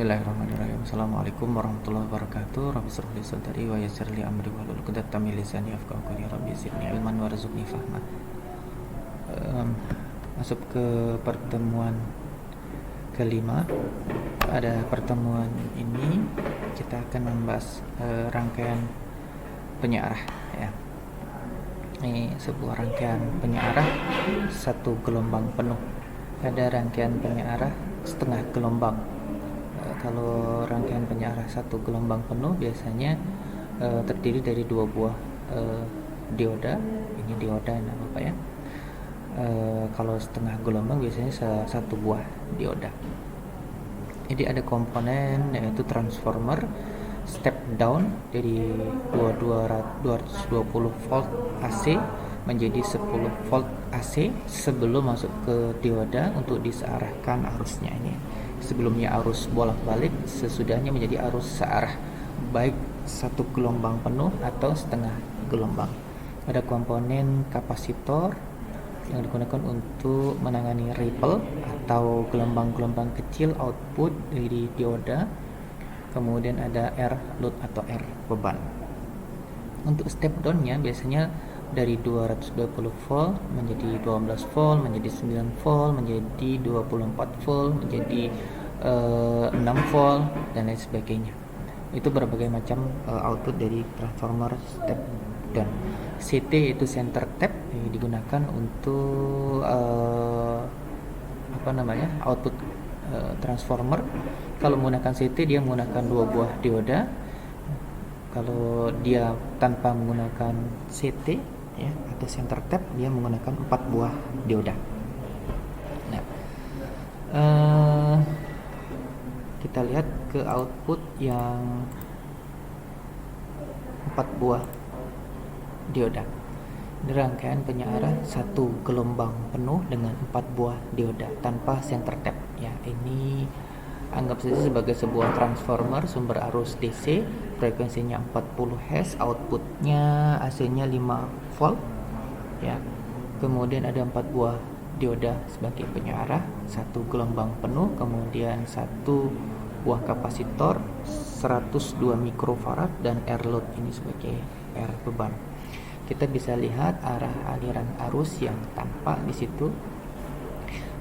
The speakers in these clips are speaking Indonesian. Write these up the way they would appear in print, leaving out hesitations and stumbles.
Bismillahirrahmanirrahim. Assalamualaikum warahmatullahi wabarakatuh. Rabbi shrah li sadri wa yassir li amri wahlul 'uqdatam min lisani yafqahu qawli. Rabbi zidni ilman warzuqni fahma. Masuk ke pertemuan kelima. Pada pertemuan ini kita akan membahas rangkaian penyearah ya. Ini sebuah rangkaian penyearah satu gelombang penuh. Ada rangkaian penyearah setengah gelombang. Kalau rangkaian penyearah satu gelombang penuh biasanya terdiri dari dua buah dioda. Ini dioda Bapak ya. Kalau setengah gelombang biasanya satu buah dioda. Jadi ada komponen yaitu transformer step down dari 220 volt AC menjadi 10 volt AC sebelum masuk ke dioda untuk disearahkan arusnya ini. Sebelumnya arus bolak-balik, sesudahnya menjadi arus searah, baik satu gelombang penuh atau setengah gelombang. Ada komponen kapasitor yang digunakan untuk menangani ripple atau gelombang-gelombang kecil output dari dioda. Kemudian ada R load atau R beban. Untuk step down-nya biasanya dari 220 volt menjadi 12 volt, menjadi 9 volt, menjadi 24 volt, menjadi 6 volt dan lain sebagainya. Itu berbagai macam output dari transformer step down. CT itu center tap digunakan untuk output transformer. Kalau menggunakan CT dia menggunakan dua buah dioda. Kalau dia tanpa menggunakan CT ya atau center tap, dia menggunakan 4 buah dioda. Nah, kita lihat ke output yang 4 buah dioda. Ini rangkaian penyearah satu gelombang penuh dengan 4 buah dioda tanpa center tap ya. Ini anggap saja sebagai sebuah transformer sumber arus DC, frekuensinya 40 Hz, outputnya AC-nya 5 volt ya. Kemudian ada 4 buah dioda sebagai penyearah satu gelombang penuh, kemudian satu buah kapasitor 102 mikrofarad dan R load ini sebagai R beban. Kita bisa lihat arah aliran arus yang tampak di situ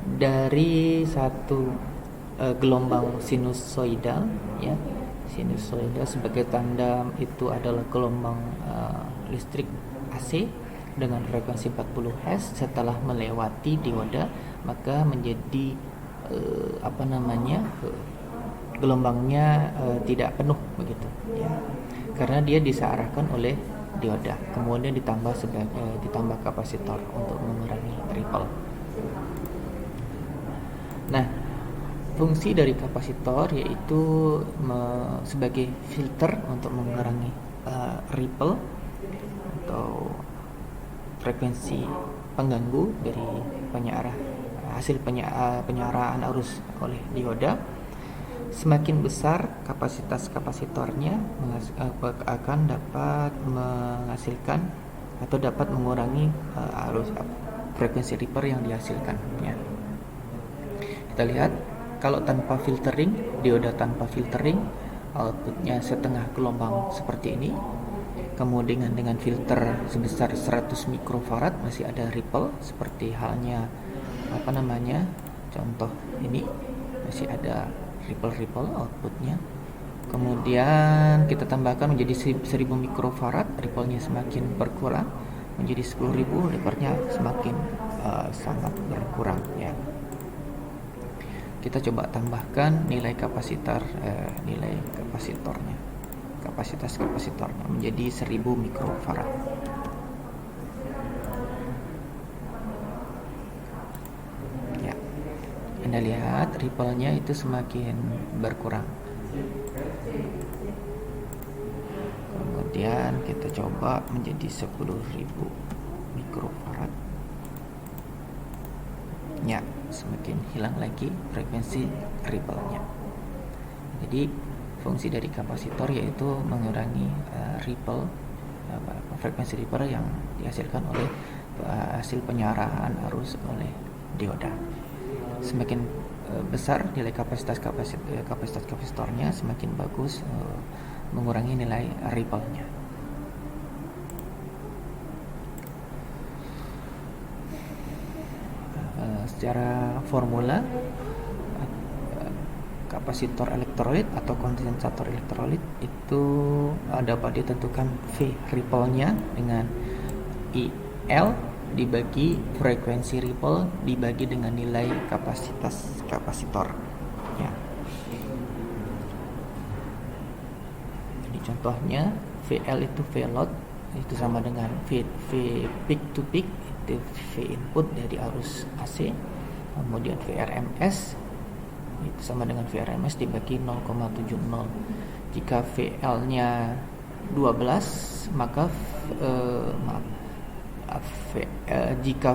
dari satu gelombang sinusoidal ya. Sinusoidal sebagai tanda itu adalah gelombang listrik AC dengan frekuensi 40 Hz. Setelah melewati dioda maka menjadi gelombangnya tidak penuh begitu ya, karena dia disearahkan oleh dioda. Kemudian ditambah kapasitor untuk mengurangi ripple. Nah, fungsi dari kapasitor yaitu sebagai filter untuk mengurangi ripple atau frekuensi pengganggu dari hasil penyerahan arus oleh dioda. Semakin besar kapasitas kapasitornya akan dapat menghasilkan atau dapat mengurangi arus frekuensi ripple yang dihasilkan ya. Kita lihat kalau tanpa filtering, dioda tanpa filtering, outputnya setengah gelombang seperti ini. Kemudian dengan filter sebesar 100 mikrofarad masih ada ripple seperti halnya contoh ini, masih ada ripple outputnya. Kemudian kita tambahkan menjadi 1000 mikrofarad, ripple-nya semakin berkurang menjadi 10.000, ripple-nya semakin sangat berkurang ya. Kita coba tambahkan nilai kapasitas kapasitornya menjadi 1000 mikrofarad. Ya. Anda lihat ripple-nya itu semakin berkurang. Kemudian kita coba menjadi 10.000 mikrofarad. Ya, semakin hilang lagi frekuensi ripple-nya. Jadi fungsi dari kapasitor yaitu mengurangi frekuensi ripple yang dihasilkan oleh hasil penyerahan arus oleh dioda. Semakin besar nilai kapasitornya, semakin bagus mengurangi nilai ripple-nya. Secara formula, kapasitor elektrolit atau kondensator elektrolit itu dapat ditentukan V ripple-nya dengan IL dibagi frekuensi ripple dibagi dengan nilai kapasitas kapasitor ya. Jadi contohnya VL itu V load itu sama dengan V peak to peak, itu V input dari arus AC. Kemudian VRMS itu sama dengan VRMS dibagi 0,70. Jika VL-nya 12, maka jika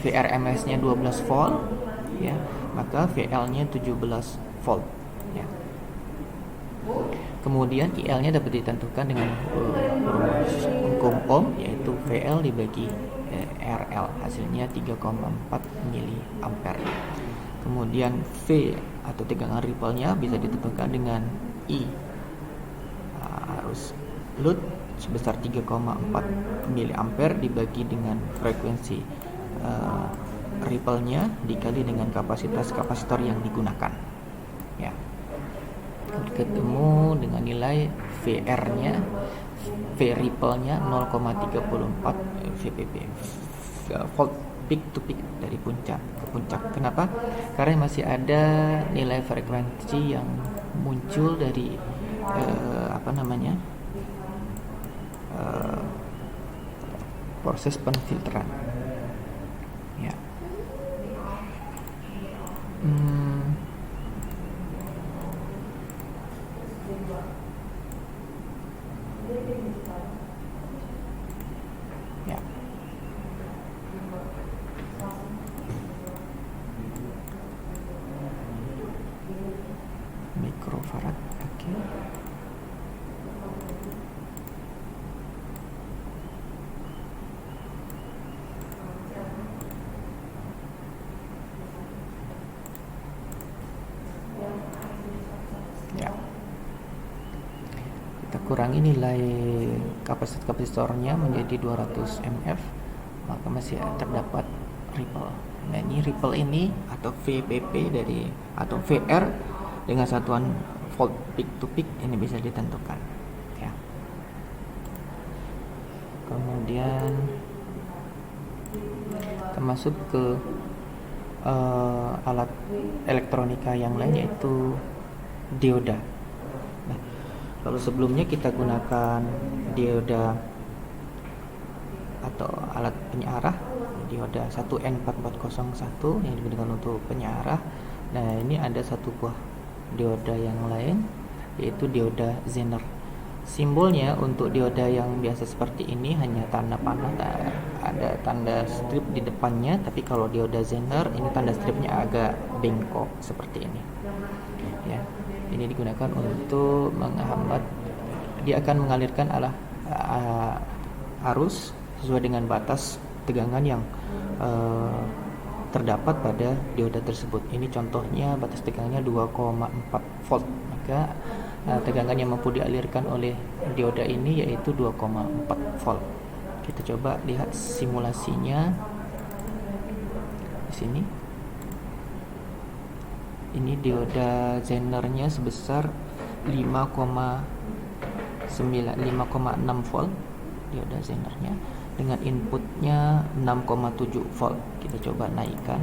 VRMS-nya 12 volt ya, maka VL-nya 17 volt ya. Kemudian IL-nya dapat ditentukan dengan rumus hukum Ohm, yaitu VL dibagi RL, hasilnya 3,4 miliampere. Kemudian V atau tegangan ripple-nya bisa ditentukan dengan I arus load sebesar 3,4 miliampere dibagi dengan frekuensi ripple-nya dikali dengan kapasitas kapasitor yang digunakan ya. Ketemu dengan nilai VR-nya, V ripple-nya 0,34 VPP, volt peak to peak, dari puncak ke puncak. Kenapa? Karena masih ada nilai frekuensi yang muncul dari proses penfilteran ya. Ya. Mikrofarad, oke. Ya. Kita kurangi nilai kapasitornya menjadi 200 mF, maka masih terdapat ripple. Nah, ini ripple ini atau VPP atau VR dengan satuan volt peak to peak ini bisa ditentukan ya. Kemudian kita masuk ke alat elektronika yang lain, yaitu dioda. Nah, kalau sebelumnya kita gunakan dioda atau alat penyearah, dioda 1N4401 yang digunakan untuk penyearah. Nah, ini ada satu buah dioda yang lain, yaitu dioda Zener. Simbolnya untuk dioda yang biasa seperti ini hanya tanda panah, ada tanda strip di depannya, tapi kalau dioda Zener ini tanda stripnya agak bengkok seperti ini ya. Ini digunakan untuk menghambat, dia akan mengalirkan arus sesuai dengan batas tegangan yang terdapat pada dioda tersebut. Ini contohnya batas tegangannya 2,4 volt, maka tegangan yang mampu dialirkan oleh dioda ini yaitu 2,4 volt. Kita coba lihat simulasinya di sini. Ini dioda Zener-nya sebesar 5,6 volt dioda Zener-nya, dengan inputnya 6,7 volt. Kita coba naikkan,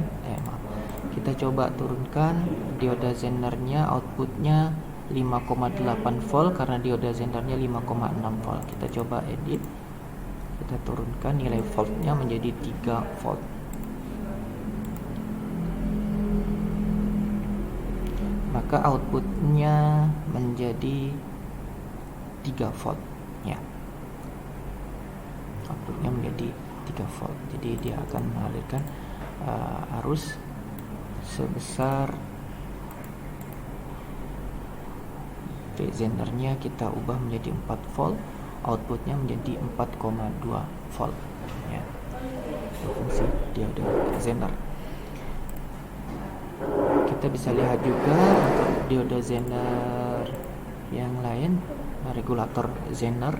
kita coba turunkan dioda Zener-nya, outputnya 5,8 volt karena dioda Zener-nya 5,6 volt. Kita coba edit, kita turunkan nilai voltnya menjadi 3 volt. Maka outputnya menjadi 3 volt ya. Outputnya menjadi 3 volt. Jadi dia akan mengalirkan arus sebesar, Zener-nya kita ubah menjadi 4 volt, outputnya menjadi 4,2 volt ya. Fungsi dioda Zener. Kita bisa lihat juga untuk dioda Zener yang lain, regulator Zener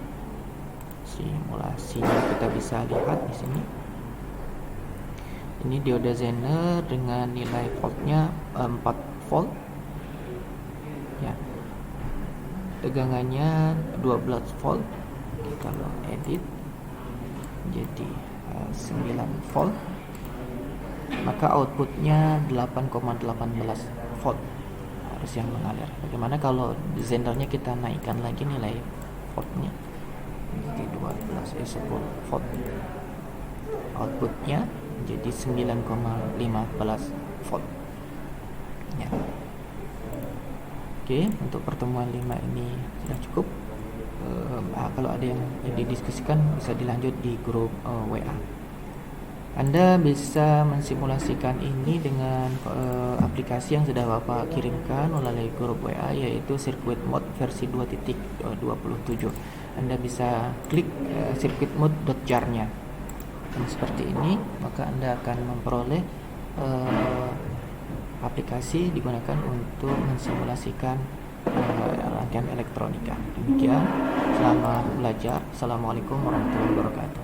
simulasinya kita bisa lihat di sini. Ini dioda Zener dengan nilai voltnya 4 volt ya, tegangannya 12 volt. Kita lo edit jadi 9 volt, maka outputnya 8,18 volt harus yang mengalir. Bagaimana kalau Zenernya kita naikkan lagi nilai voltnya jadi 10 volt, outputnya jadi 9,15 volt ya. Oke, untuk pertemuan 5 ini sudah cukup. Kalau ada yang didiskusikan bisa dilanjut di grup WA. Anda bisa mensimulasikan ini dengan aplikasi yang sudah Bapak kirimkan melalui grup WA, yaitu Circuit Mode versi 2.27. Anda bisa klik circuitmode.jar-nya seperti ini, maka Anda akan memperoleh aplikasi digunakan untuk mensimulasikan rangkaian elektronika. Demikian, selamat belajar. Assalamualaikum warahmatullahi wabarakatuh.